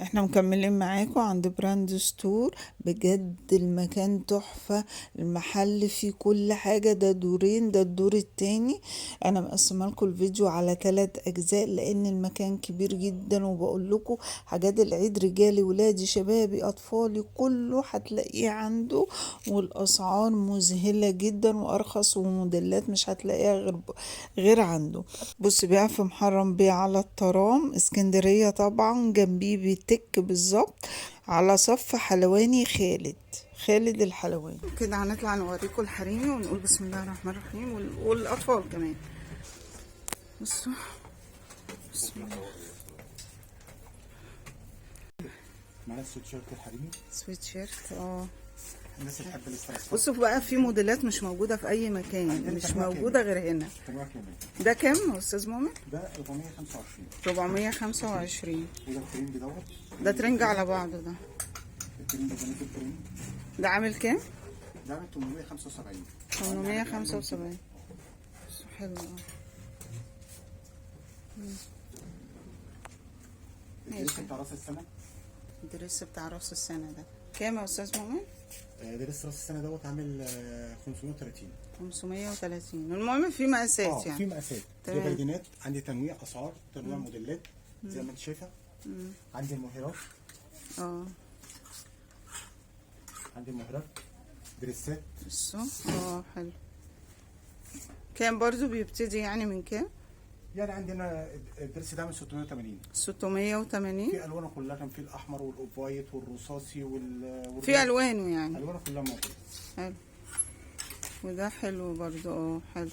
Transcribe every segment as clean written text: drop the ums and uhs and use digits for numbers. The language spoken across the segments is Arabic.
احنا مكملين معاكم عند براند ستور. بجد المكان تحفة، المحل فيه كل حاجة. ده دورين، ده الدور التاني. انا مقسمه لكم الفيديو على 3 اجزاء لان المكان كبير جدا، وبقول لكم حاجات العيد رجالي ولادي شبابي اطفالي كله هتلاقيه عنده، والاسعار مذهلة جدا وارخص، وموديلات مش هتلاقيها غير عنده. بص، بيع في محرم بيه على الترام اسكندرية، طبعا جنبيه بيتك بالظبط على صف حلواني خالد الحلواني. كده هنطلع نوريكم الحريمي ونقول بسم الله الرحمن الرحيم، والاطفال كمان. بصوا، بسم الله. معانا السويت شيرت الحريمي. سويت شيرت، الناس اللي تحب الاسترس. بصوا بقى، في موديلات مش موجودة في أي مكان، مش موجودة غير هنا. ده كام يا أستاذ مؤمن؟ ده 425. 425. وده الترنج دوت. ده ترنج على بعضه ده. الترنج ده نزل ترنج. ده عامل كام؟ ده عامل 875. 875. حلو. الدريس بتاع راس السنة. الدريس بتاع راس السنة ده كام يا أستاذ مؤمن؟ دريس راس السنة دوت عامل 530. 530. المهم في مقاسات يعني. في مقاسات. تمام. في بيدينات، عندي تنويع أسعار، تنويع موديلات زي ما أنت شايفة. عندي المهيرات. عندي المهيرات. دريسات. بصوا، حلو. كام برضو بيبتدي يعني من كام؟ يعني عندنا الدرس ده من 680. 680. في الوانه كلها، كان في الاحمر والاوف وايت والرصاصي في الوانه يعني. الوانه كلها موجوده. حلو. وده حلو برضو، حلو.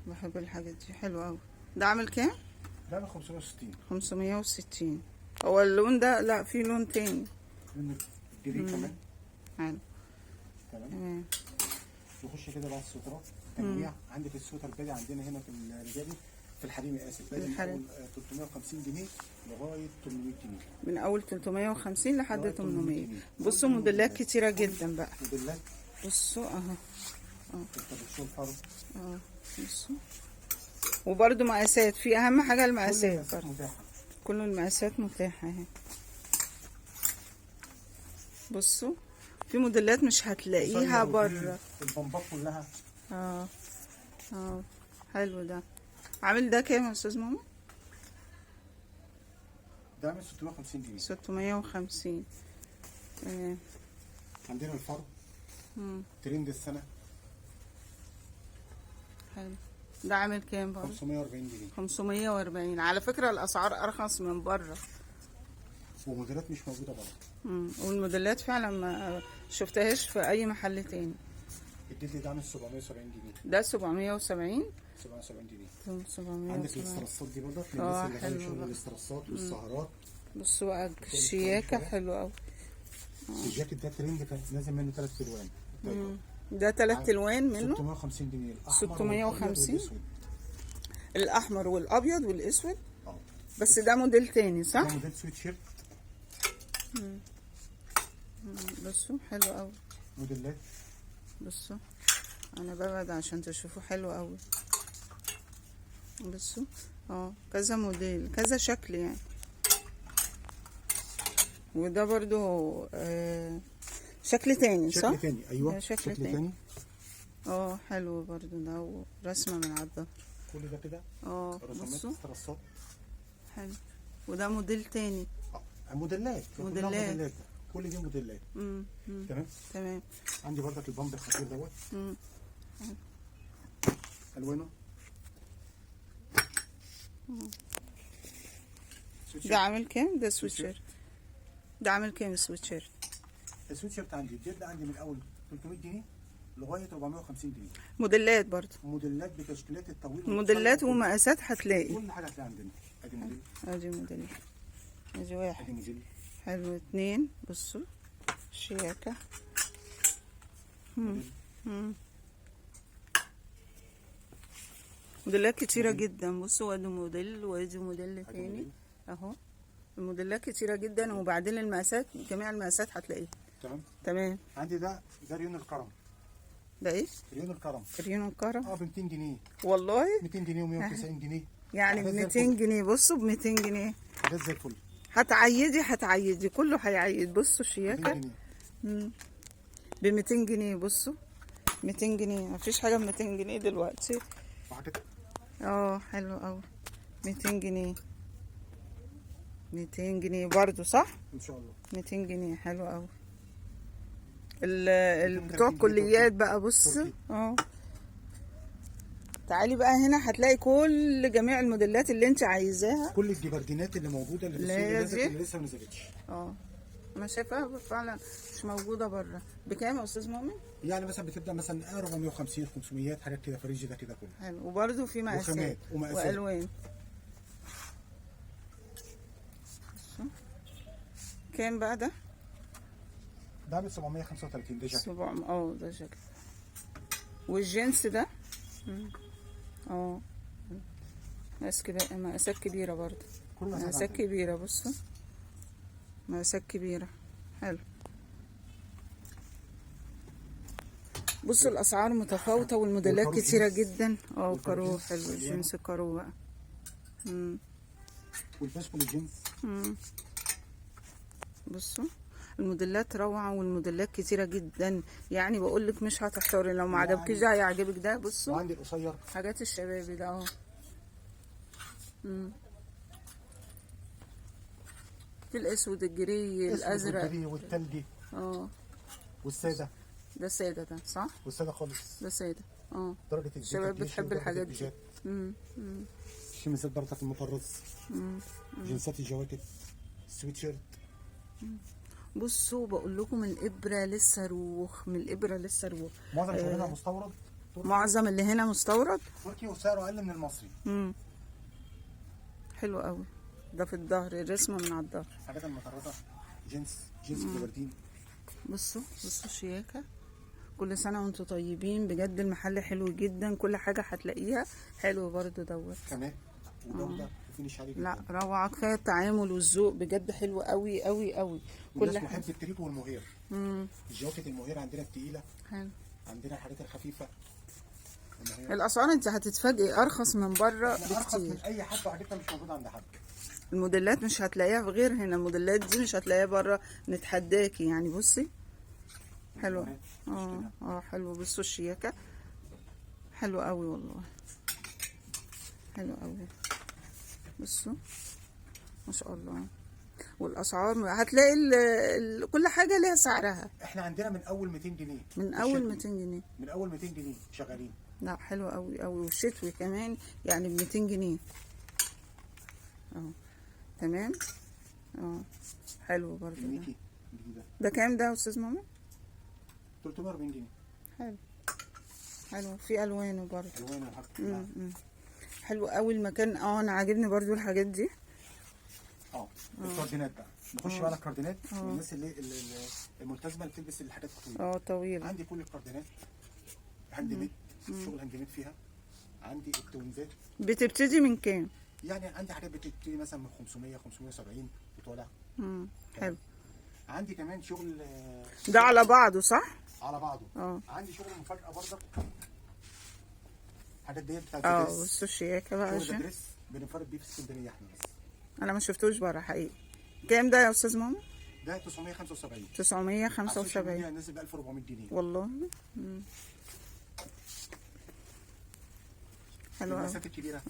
بحب الحاجات دي، حلوه قوي. ده عامل كام؟ ده من 560. 560. هو اللون ده، لا في لون تاني. لون جديد كمان. حلو. تمام. نخش كده بقى السوترات. تنويع. عندك السوتر بادي عندنا هنا في الرجالي، في الحريمي اسف، بادي من اول 350 جنيه لغايه 800 جنيه. من اول 350 لحد 800. بصوا موديلات كتيره جدا بقى. موديلات. بصوا اهو. بصوا الفرو. بصوا. وبرده مقاسات، في اهم حاجه المقاسات. كل المقاسات متاحه. كل المقاسات متاحه اهي. بصوا، في موديلات مش هتلاقيها بره. البمبات كلها. حلو. ده عامل ده كام يا استاذ ماما؟ ده عامل 650 جنيه. 650. عندنا الفرو. ترند السنه. حلو. ده عامل كام برضه؟ 540 جنيه. 540. على فكره الاسعار ارخص من بره، وموديلات مش موجوده بره. والموديلات فعلا ما شفتهاش في اي محل تاني. الجلد ده عامل 770 جنيه. ده 770. 770 جنيه. 770. عندك الاسترسات دي برضه للناس اللي حلوه شغل الاسترسات والسهرات. بصوا بقى الشياكه حلوه قوي. الجاكيت ده ترند، كان نازل منه 3 الوان. ده 3 الوان منه. 650 جنيه. الاحمر 650. الاحمر والابيض والاسود. بس ده موديل تاني صح؟ ده موديل سويت شيرت. بصوا حلو قوي. موديلات. بصوا، انا ببعد عشان تشوفوا، حلو قوي. بصوا، كذا موديل، كذا شكل يعني. وده برضو شكل تاني صح؟ شكل تاني، ايوه شكل تاني. حلو برضو ده، ورسمه من على الظهر. كل ده كده. بصوا استرسات. حلو. وده موديل تاني. موديلات. كل دي موديلات. تمام. عندي برضك البامب الخطير دوت. الوانه. ده عامل كام؟ ده سويت شيرت. ده عامل كام السويت شيرت؟ السويت شيرت عندي الجلد عندي من اول 300 جنيه لغايه 450 جنيه. موديلات برضه. موديلات بتشكيلات الطويل. موديلات ومقاسات هتلاقي. كل حاجه هتلاقي عندنا. ادي موديل. ادي موديل. ادي واحد. ادي موديل. حلو. 2. بصوا شياكه. موديلات كتيره جدا. بصوا، ادي موديل وادي موديل تاني اهو. الموديلات كتيره جدا، وبعدين المقاسات، جميع المقاسات هتلاقيها. تمام. عندي ده ريون الكرم. ده ايه؟ ريون الكرم. ريون الكرم. ب 200 جنيه. والله 200 جنيه و190 جنيه. يعني ب 200 جنيه. بصوا ب 200 جنيه. ده زي الفل. هتعيدي كله هيعيد. بصوا 200 شياكة جنيه ب 200 جنيه. بصوا 200 جنيه، مفيش حاجة ب 200 جنيه دلوقتي. وحاجات حلو اوي. 200 جنيه 200 جنيه برضو صح؟ ان شاء الله. 200 جنيه حلو اوي. 230 بتوع جنيه الكليات بقى بص. تركي. تعالي بقى هنا هتلاقي كل جميع الموديلات اللي انت عايزاها. كل الجبردينات اللي موجوده اللي في السوق اللي هي نزلت دي؟ اللي لسه ما نزلتش. انا شايفاها فعلا مش موجوده بره. بكام يا استاذ مؤمن؟ يعني مثلا بتبدا مثلا 450 500 حاجات كده، فريج ده كده كله. حلو. وبرده في مقاسات وخامات ومقاسات. والوان. كام بقى ده؟ ده عامل 735. ده جاكيت. ده جاكيت. والجنس ده مقاسات كبيره برضه. كل مقاسات كبيره. بصوا مقاسات كبيره. حلو. بصوا الاسعار متفاوته والموديلات كتيره جدا. كارو حلو. الجنس كارو بقى. والفاشكول الجنس. بصوا الموديلات روعه والموديلات كتيره جدا. يعني بقول لك مش هتحتاري. لو ما عجبكيش ده هيعجبك ده. بصوا وعندي القصير حاجات الشبابي ده في الاسود الجري الازرق والجري والتلجي والساده. ده ساده ده صح؟ والساده خالص. ده ساده. درجه الشباب بتحب الحاجات دي. الشميزات برضك المطرز. جنسات الجواكت. السويت شيرت. بصوا بقول لكم الابره لسه روخ. معظم شغلنا مستورد. معظم اللي هنا مستورد تركي وسعره اقل من المصري. حلو قوي. ده في الظهر الرسمه من على الظهر. حاجات المطرزه جنس الجبردين. بصوا شياكه. كل سنه وانتم طيبين. بجد المحل حلو جدا. كل حاجه هتلاقيها حلو برضو دوت. كمان وجوده وفينش عالي جدا. لا روعه. كفايه التعامل والذوق بجد حلو قوي قوي قوي. كل حاجه. محب التريكو والمهير. الجواكت المهير عندنا التقيله. حلو. عندنا الحاجات الخفيفه. الاسعار انت هتتفاجئي ارخص من بره بكتير. ارخص من اي حد وحاجتها مش موجوده عند حد. الموديلات مش هتلاقيها في غير هنا. الموديلات دي مش هتلاقيها بره. نتحداكي يعني. بصي حلوه. حلو. بصوا الشياكه حلو قوي والله. حلو قوي. بصوا ما شاء الله. والاسعار هتلاقي كل حاجه ليها سعرها. احنا عندنا من اول 200 جنيه. من اول 200 جنيه. من اول 200 جنيه شغالين. لا حلو قوي قوي. والشتوي كمان يعني ب 200 جنيه. تمام. حلو برضه ده كام ده يا استاذ ماما؟ 340 جنيه. حلو. في الوانه برضه. الوانه حلو قوي المكان. انا عاجبني برضه الحاجات دي. الكاردينات بقى. نخش بقى على الكاردينات. والناس اللي الملتزمه اللي بتلبس الحاجات الطويله. طويله. عندي كل الكاردينات هاند ميد. شغل هاند ميد فيها. عندي التوينزات. بتبتدي من كام؟ يعني عندي حاجات بتبتدي مثلا من 500 570 وطالع. حلو. عندي كمان شغل ده على بعضه صح؟ على بعضه. عندي شغل مفاجاه برضك. الحاجات ديت بتاعت الدريس. بصوا الشياكه بقى. عشان دريس بننفرد بيه في اسكندريه احنا بس. انا ما شفتوش بره حقيقي. كام ده يا استاذ ماما؟ ده 975. 975. نازل ب 1400 جنيه والله. حلو. المقاسات الكبيره.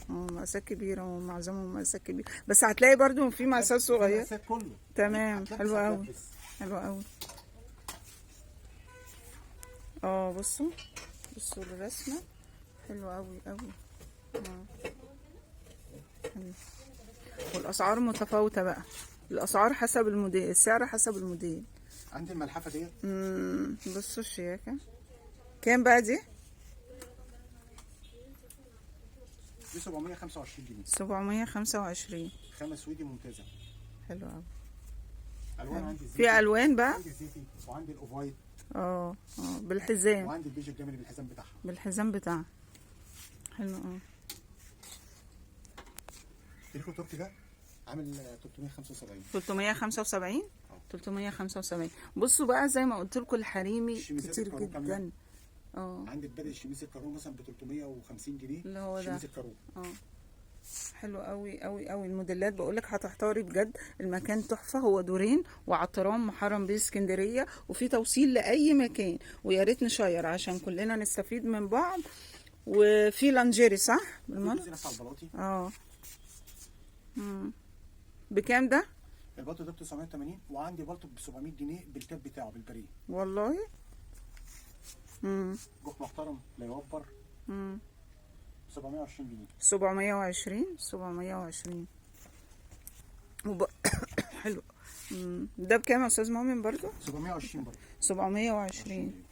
مقاسات كبيره ومعظمهم مقاسات كبيره. بس هتلاقي برضو في مقاسات صغيره. المقاسات كله. تمام. حلو قوي. حلو قوي. بصوا الرسمه حلو قوي قوي. والاسعار متفاوته بقى. الاسعار حسب الموديل. السعر حسب الموديل. عندي الملحفه ديت. بصوا الشياكه. كام بقى دي؟ دي 725 جنيه. 725. خامه سويدي ممتازه. حلو قوي. الوان عندي زيتي. في الوان بقى. عندي زيتي وعندي الاوفايت. بالحزام. وعندي البيج الجميل بالحزام بتاعها. حلو. تريكو تركي ده عامل 375. 375. 375. بصوا بقى زي ما قلت لكم الحريمي كتير جدا. عندي بدل الشميس الكارو مثلا ب 350 جنيه. اللي هو ده. شميس الكارو. حلو قوي قوي قوي الموديلات، بقولك هتحتاري بجد. المكان تحفه، هو دورين وعطران محرم بيه اسكندريه، وفي توصيل لاي مكان. ويا ريت نشير عشان كلنا نستفيد من بعض. وفي لانجيري صح بالمره؟ في ناس على البلاطي. بكام ده؟ البلطو ده ب 980، وعندي بلطو ب 700 جنيه بالكاب بتاعه بالبريه. والله جوف محترم لا يوفر. 720 جنيه. 720 حلو. ده بكام يا استاذ مؤمن برضو؟ 720 برضه. 720.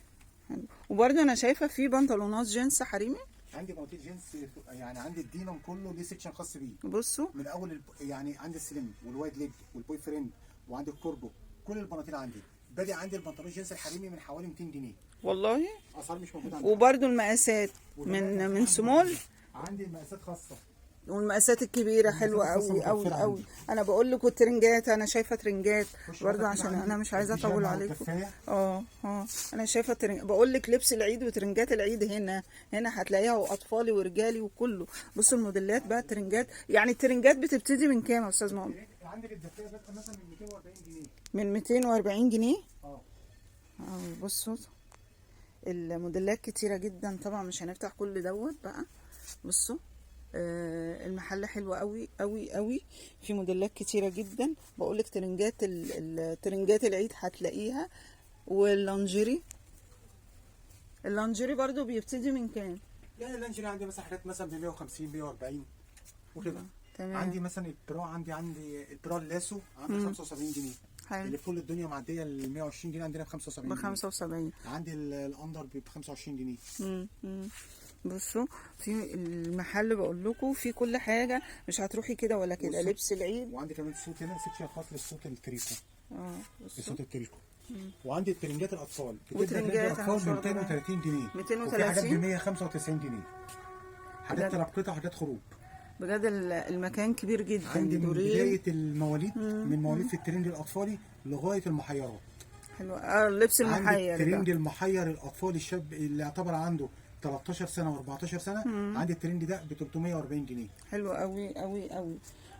حلو. وبرضو انا شايفه في بنطلونات جينز حريمي. عندي بناطيل جينز، يعني عندي الدينام كله ليه سيكشن خاص بيه. بصوا من اول يعني عندي السليم والوايد ليج والبوي فريند وعندي الكوربو، كل البناطيل عندي. بادئ عندي البنطلون جينز الحريمي من حوالي 200 جنيه. والله. اسعار مش موجوده عندي. وبرضو المقاسات من سمول. عندي مقاسات خاصه. والمقاسات الكبيره حلوه قوي قوي قوي. انا بقول لكم الترنجات، انا شايفه ترنجات برضو عشان انا مش عايزه اطول عليكم. انا شايفه بقول لك لبس العيد وترنجات العيد هنا هتلاقيها، واطفالي ورجالي وكله. بصوا الموديلات بقى الترنجات. يعني الترنجات بتبتدي من كام يا استاذ مؤمن؟ عندك الدفايه بس مثلا من 240 جنيه. من 240 جنيه. بصوا الموديلات كتيره جدا طبعا، مش هنفتح كل دوت بقى. بصوا المحل حلو قوي قوي قوي، في موديلات كتيره جدا. بقولك ترنجات الترنجات العيد هتلاقيها. واللانجيري برضو بيبتدي من كام؟ يعني اللانجيري عندي مثلا حاجات مثلا ب 150 140 وكده. تمام. عندي مثلا البرا، عندي البرا اللاسو عندي 75 جنيه. حلو. اللي كل الدنيا معديه ال 120 جنيه عندنا ب 75 جنيه. 75. عندي الاندر ب 25 جنيه. بصوا في المحل بقول لكم في كل حاجه، مش هتروحي كده ولا كده. لبس العيد. وعندي كمان صوت هنا سيكشن خاص للصوت التريكو. الصوت التريكو. وعندي الترنجات الاطفال وترنجات الاطفال ب 230 جنيه. 230. وفي حاجات ب 195 جنيه. حاجات تلقيطه وحاجات خروج. بجد المكان كبير جدا. عندي من بدايه المواليد، من مواليد في الترند الاطفالي لغايه المحيرات. حلو. اللبس المحير. عندي الترند المحير الاطفالي الشاب اللي يعتبر عنده 13 سنه و14 سنه. عندي الترند ده ب 340 جنيه. حلو قوي قوي قوي.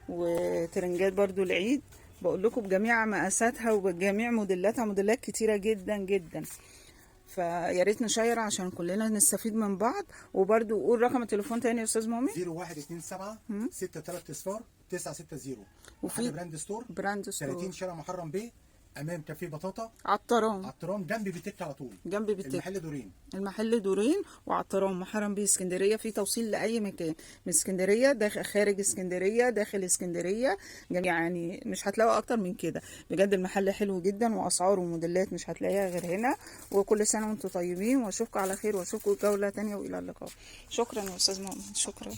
وترنجات برضو العيد بقول لكم بجميع مقاساتها وبجميع موديلاتها، موديلات كتيره جدا جدا. فيا ريت نشير عشان كلنا نستفيد من بعض. وبرده قول رقم التليفون تاني يا استاذ مؤمن. 0127 63 960. وفي براند ستور 30 شارع محرم بيه، امام كافيه بطاطا عطران جنب بيتك على طول. جنب بيتك. المحل دورين وعطران محرم بيه اسكندريه، في توصيل لاي مكان من اسكندريه، داخل خارج اسكندريه، داخل اسكندريه، يعني مش هتلاقوا اكتر من كده. بجد المحل حلو جدا، واسعاره وموديلات مش هتلاقيها غير هنا. وكل سنه وانتم طيبين، واشوفكم على خير، واشوفكم جوله تانية، والى اللقاء. شكرا يا استاذ مؤمن، شكرا.